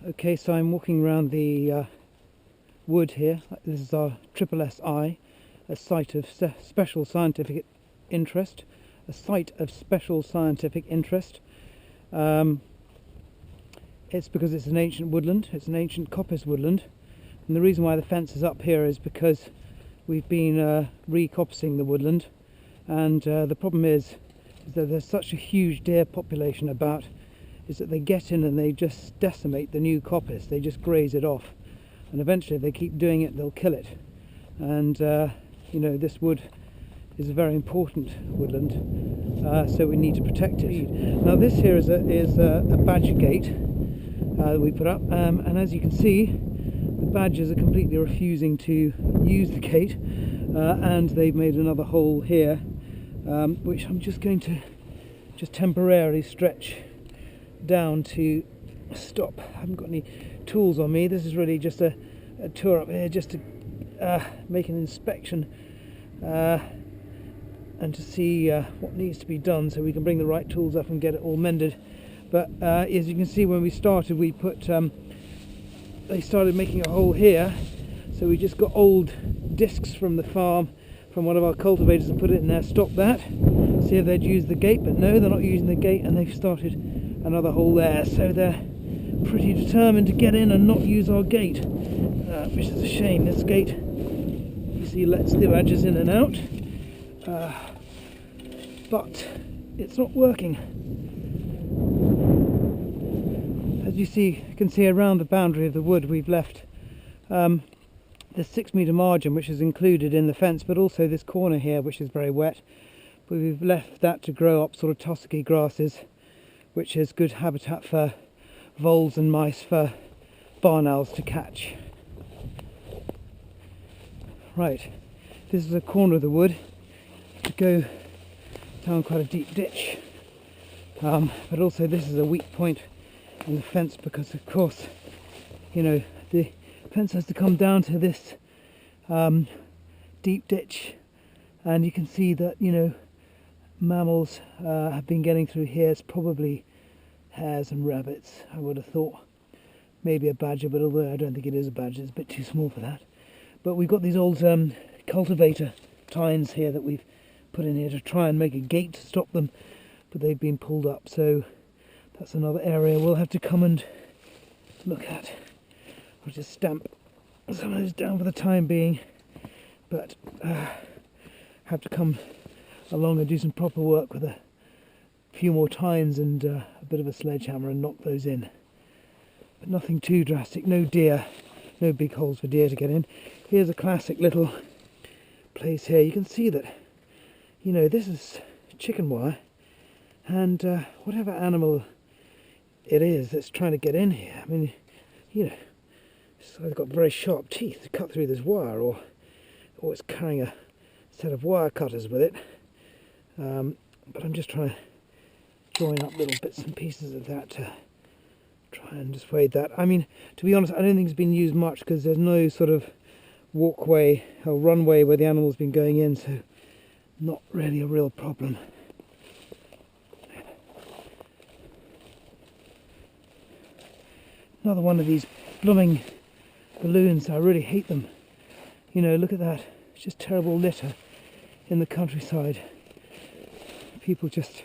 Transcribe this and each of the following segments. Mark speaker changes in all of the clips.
Speaker 1: Okay, so I'm walking around the wood here. This is our SSSI, a site of special scientific interest. A site of special scientific interest. It's because it's an ancient woodland. It's an ancient coppice woodland, and the reason why the fence is up here is because we've been re-coppicing the woodland, and the problem is that there's such a huge deer population about, is that they get in and they just decimate the new coppice. They just graze it off, and eventually if they keep doing it, they'll kill it. And you know, this wood is a very important woodland, so we need to protect it. Now this here is a badger gate that we put up, and as you can see, the badgers are completely refusing to use the gate, and they've made another hole here, which I'm just going to temporarily stretch down to stop. I haven't got any tools on me. This is really just a tour up here just to make an inspection and to see what needs to be done so we can bring the right tools up and get it all mended. But as you can see, when we started, we put they started making a hole here, so we just got old discs from the farm from one of our cultivators and put it in there. Stop that, see if they'd use the gate, but no, they're not using the gate, and they've started another hole there, so they're pretty determined to get in and not use our gate, which is a shame. This gate, you see, lets the badgers in and out, but it's not working. As you can see around the boundary of the wood, we've left this 6 metre margin, which is included in the fence, but also this corner here, which is very wet, but we've left that to grow up sort of tussocky grasses, which is good habitat for voles and mice for barn owls to catch. Right, this is a corner of the wood to go down quite a deep ditch, but also this is a weak point in the fence, because of course, you know, the fence has to come down to this deep ditch, and you can see that, you know, mammals have been getting through here. It's probably hares and rabbits, I would have thought. Maybe a badger, but although I don't think it is a badger, it's a bit too small for that. But we've got these old cultivator tines here that we've put in here to try and make a gate to stop them, but they've been pulled up, so that's another area we'll have to come and look at. I'll just stamp some of those down for the time being, but have to come along and do some proper work with a few more tines and a bit of a sledgehammer and knock those in. But nothing too drastic. No deer, no big holes for deer to get in. Here's a classic little place here. You can see that, you know, this is chicken wire, and whatever animal it is that's trying to get in here, I mean, you know, it's got very sharp teeth to cut through this wire, or it's carrying a set of wire cutters with it. But I'm just trying to join up little bits and pieces of that to try and dissuade that. I mean, to be honest, I don't think it's been used much because there's no sort of walkway or runway where the animal's been going in, so not really a real problem. Another one of these blooming balloons. I really hate them. You know, look at that. It's just terrible litter in the countryside. People just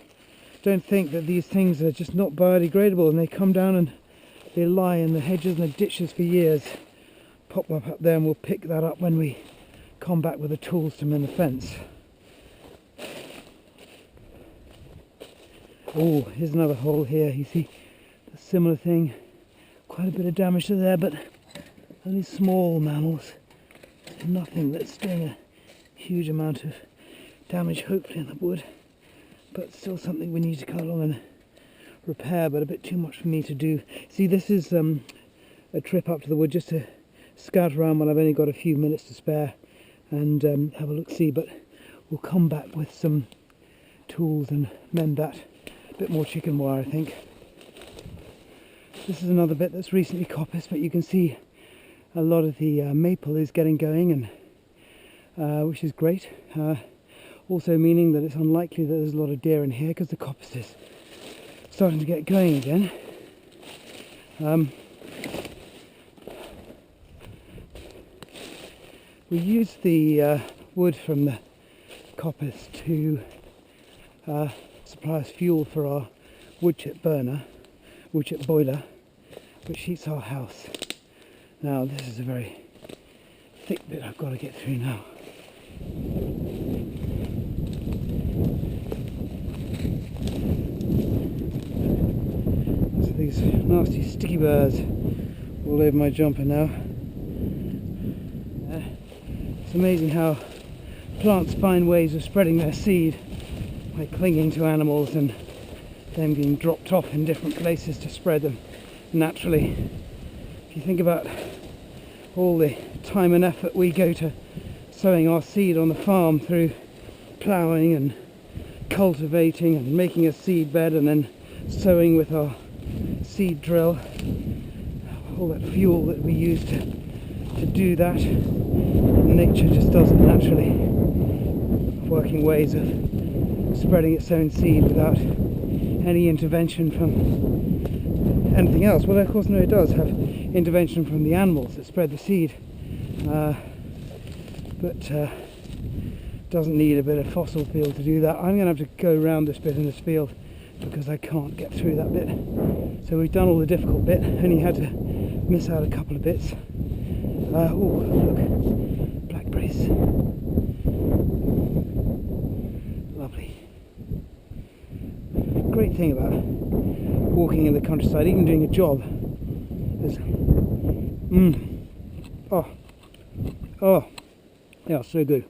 Speaker 1: don't think that these things are just not biodegradable, and they come down and they lie in the hedges and the ditches for years. Pop them up there, and we'll pick that up when we come back with the tools to mend the fence. Oh, here's another hole here. You see a similar thing. Quite a bit of damage to there, but only small mammals. Nothing that's doing a huge amount of damage, hopefully, in the wood. But still something we need to come along and repair, but a bit too much for me to do. See, this is a trip up to the wood just to scout around when I've only got a few minutes to spare and have a look-see, but we'll come back with some tools and mend that. A bit more chicken wire, I think. This is another bit that's recently coppiced, but you can see a lot of the maple is getting going, and which is great. Also meaning that it's unlikely that there's a lot of deer in here because the coppice is starting to get going again. We use the wood from the coppice to supply us fuel for our wood chip boiler, which heats our house. Now this is a very thick bit I've got to get through now. So these nasty sticky burrs all over my jumper now. It's amazing how plants find ways of spreading their seed by clinging to animals and them being dropped off in different places to spread them naturally. If you think about all the time and effort we go to sowing our seed on the farm through ploughing and cultivating and making a seed bed and then sowing with our seed drill, all that fuel that we use to do that, nature just does it naturally, working ways of spreading its own seed without any intervention from anything else. Well, of course, no, it does have intervention from the animals that spread the seed, but doesn't need a bit of fossil fuel to do that. I'm going to have to go around this bit in this field because I can't get through that bit. So we've done all the difficult bit, only had to miss out a couple of bits. Oh, look, blackberries. Lovely. Great thing about walking in the countryside, even doing a job, is oh, yeah, so good.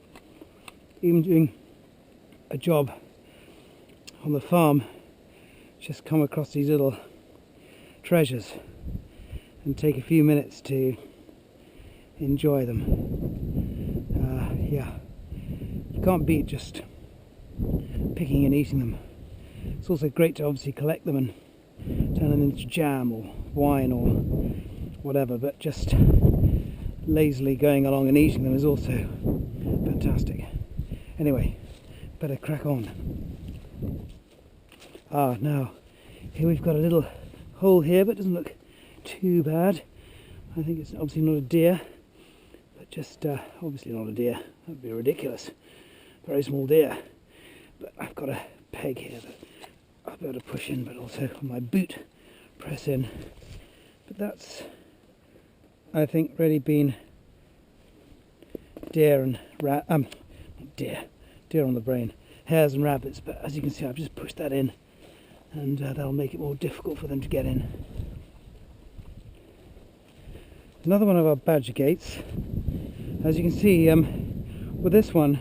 Speaker 1: Even doing a job on the farm, just come across these little treasures and take a few minutes to enjoy them. Yeah, you can't beat just picking and eating them. It's also great to obviously collect them and turn them into jam or wine or whatever, but just lazily going along and eating them is also fantastic. Anyway, better crack on. Now here we've got a little hole here, but it doesn't look too bad. I think it's obviously not a deer, but just obviously not a deer. That would be ridiculous. Very small deer. But I've got a peg here that I'll be able to push in, but also on my boot press in. But that's, I think, really been deer and deer on the brain, hares and rabbits. But as you can see, I've just pushed that in, and that'll make it more difficult for them to get in. Another one of our badger gates. As you can see, with this one,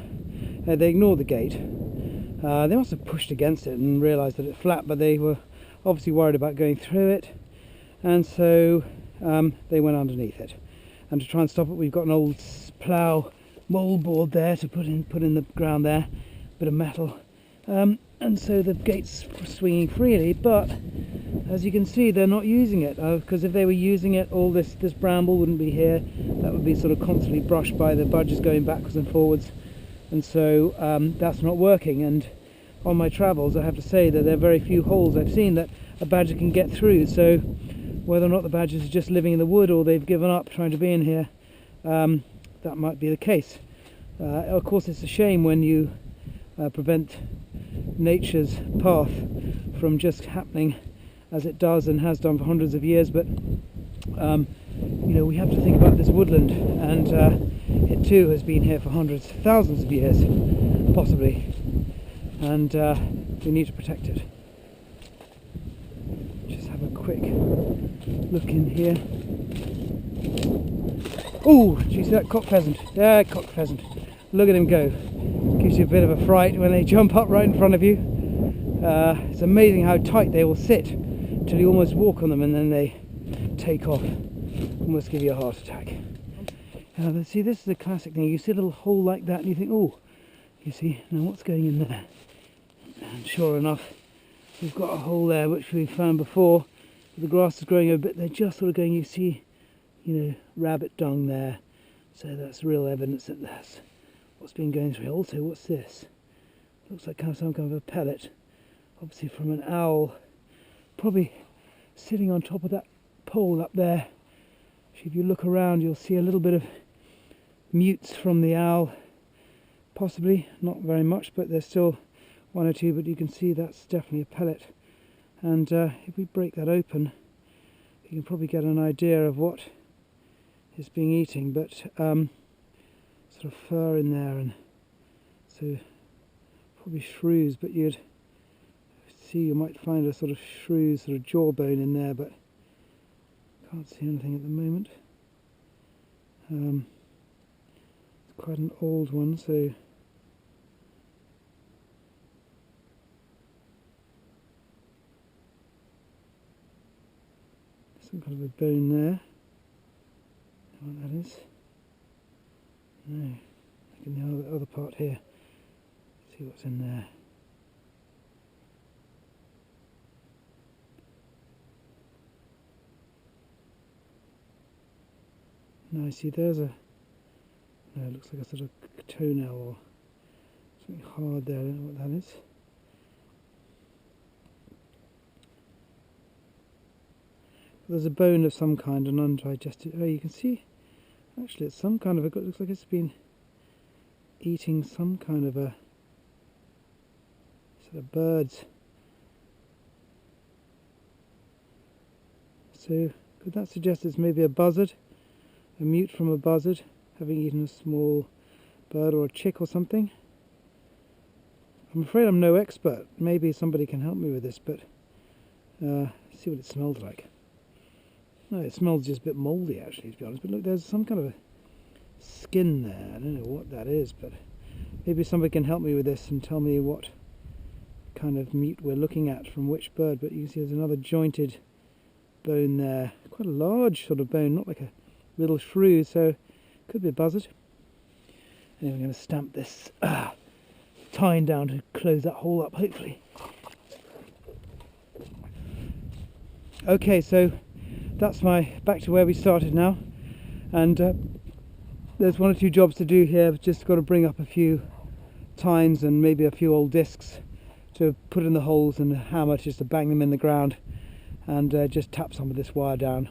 Speaker 1: they ignored the gate. They must have pushed against it and realised that it's flat, but they were obviously worried about going through it, and so they went underneath it. And to try and stop it, we've got an old plough moldboard there to put in the ground there, bit of metal, and so the gate's swinging freely. But as you can see, they're not using it, because if they were using it, all this bramble wouldn't be here. That would be sort of constantly brushed by the badgers going backwards and forwards, and so that's not working. And on my travels, I have to say that there are very few holes I've seen that a badger can get through. So whether or not the badgers are just living in the wood or they've given up trying to be in here, that might be the case. Of course, it's a shame when you prevent nature's path from just happening as it does and has done for hundreds of years, but you know, we have to think about this woodland, and it too has been here for hundreds, thousands of years possibly, and we need to protect it. Just have a quick look in here. Oh, do you see that cock pheasant? Yeah, cock pheasant. Look at him go. Gives you a bit of a fright when they jump up right in front of you. It's amazing how tight they will sit till you almost walk on them, and then they take off. Almost give you a heart attack. See, this is a classic thing. You see a little hole like that and you think, oh, you see, now what's going in there? And sure enough, we've got a hole there which we found before. The grass is growing a bit. They're just sort of going, you see, you know, rabbit dung there. So that's real evidence that that's what's been going through. Also, what's this? Looks like some kind of a pellet, obviously from an owl, probably sitting on top of that pole up there. If you look around, you'll see a little bit of mutes from the owl, possibly, not very much, but there's still one or two, but you can see that's definitely a pellet. And if we break that open, you can probably get an idea of what it's being eating, but sort of fur in there, and so probably shrews, but you'd see, you might find a sort of shrew sort of jawbone in there, but can't see anything at the moment. It's quite an old one, so some kind of a bone there. What that is? No, look in the other part here. See what's in there. No, see, there's a. No, it looks like a sort of toenail or something hard there. I don't know what that is. There's a bone of some kind, an undigested. Oh, you can see. Actually, it's some kind of a. It looks like it's been eating some kind of a sort of birds. So, could that suggest it's maybe a buzzard? A mute from a buzzard having eaten a small bird or a chick or something. I'm afraid I'm no expert. Maybe somebody can help me with this, but see what it smells like. No, it smells just a bit mouldy actually, to be honest, but look, there's some kind of a skin there. I don't know what that is, but maybe somebody can help me with this and tell me what kind of meat we're looking at from which bird. But you can see there's another jointed bone there, quite a large sort of bone, not like a little shrew, so could be a buzzard. Anyway, I'm going to stamp this tine down to close that hole up, hopefully. Okay, so that's my back to where we started now, and there's one or two jobs to do here. I've just got to bring up a few tines and maybe a few old discs to put in the holes, and a hammer just to bang them in the ground, and just tap some of this wire down.